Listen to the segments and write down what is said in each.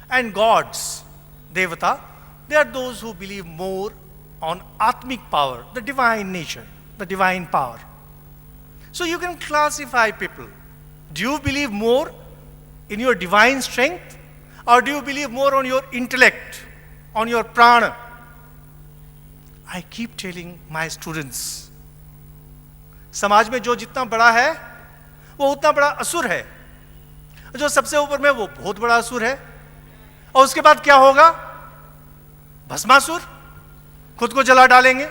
And gods, Devata, they are those who believe more on Atmic power, the divine nature, the divine power. So you can classify people. Do you believe more in your divine strength, or do you believe more on your intellect, on your prana? I keep telling my students, समाज में जो जितना बड़ा है वो उतना बड़ा असुर है, जो सबसे ऊपर में वो बहुत बड़ा असुर है, और उसके बाद क्या होगा? भस्मासुर, खुद को जला डालेंगे।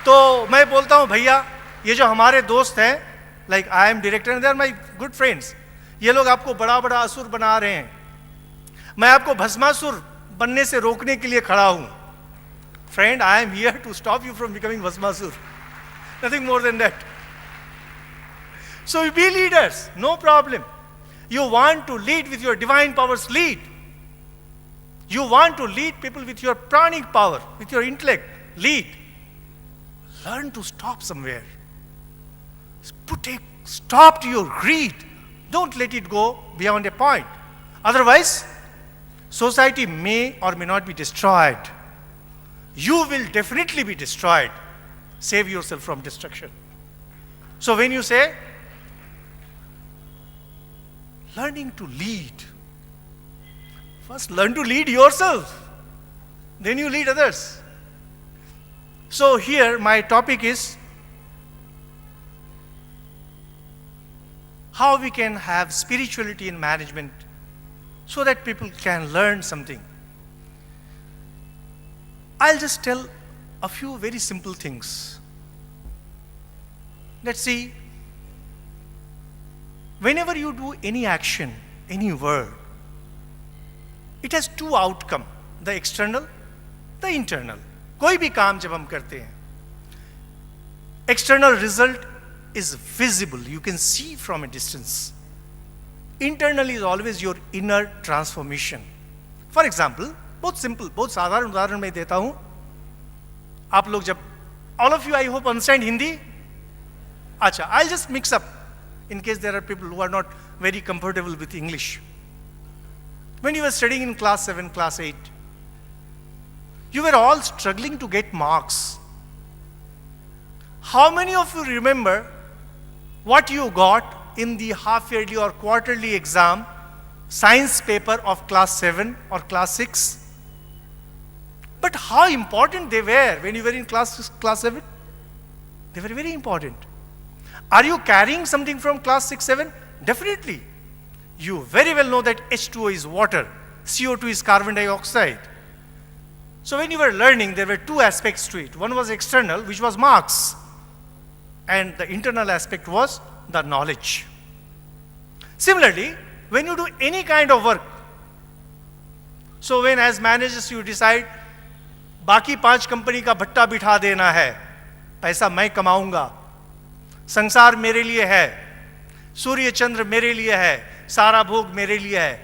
तो मैं बोलता हूं भैया, ये जो हमारे दोस्त हैं, like I am director, they are my good friends, ये लोग आपको बड़ा बड़ा असुर बना रहे हैं, मैं आपको भस्मासुर बनने से रोकने के लिए खड़ा हूं। Friend, I am here to stop you from becoming Bhasmasur, nothing more than that. So be leaders, no problem. You want to lead with your divine powers, lead. You want to lead people with your pranic power, with your intellect, lead. Learn to stop somewhere. Put a stop to your greed. Don't let it go beyond a point. Otherwise, society may or may not be destroyed. You will definitely be destroyed. Save yourself from destruction. So when you say, learning to lead, first learn to lead yourself, then you lead others. So here my topic is how we can have spirituality in management so that people can learn something. I'll just tell a few very simple things. Let's see. Whenever you do any action, any word, it has two outcomes, the external, the internal. कोई भी काम जब हम करते हैं, external result is visible, you can see from a distance. Internal is always your inner transformation. For example, बहुत simple, बहुत साधारण उदाहरण मैं देता हूं। आप लोग जब, all of you I hope understand Hindi? अच्छा, I'll just mix up in case there are people who are not very comfortable with English. When you were studying in class 7, class 8, you were all struggling to get marks. How many of you remember what you got in the half-yearly or quarterly exam, science paper of class 7 or class 6? But how important they were when you were in class 7? They were very important. Are you carrying something from class 6, 7? Definitely. You very well know that H2O is water, CO2 is carbon dioxide. So when you were learning, there were two aspects to it. One was external, which was marks, and the internal aspect was the knowledge. Similarly, when you do any kind of work, so when as managers you decide, बाकी 5 company का भट्टा बिठा देना है, पैसा मैं कमाऊंगा, संसार मेरे लिए है, सूर्य चंद्र मेरे लिए है, सारा भोग मेरे लिए है,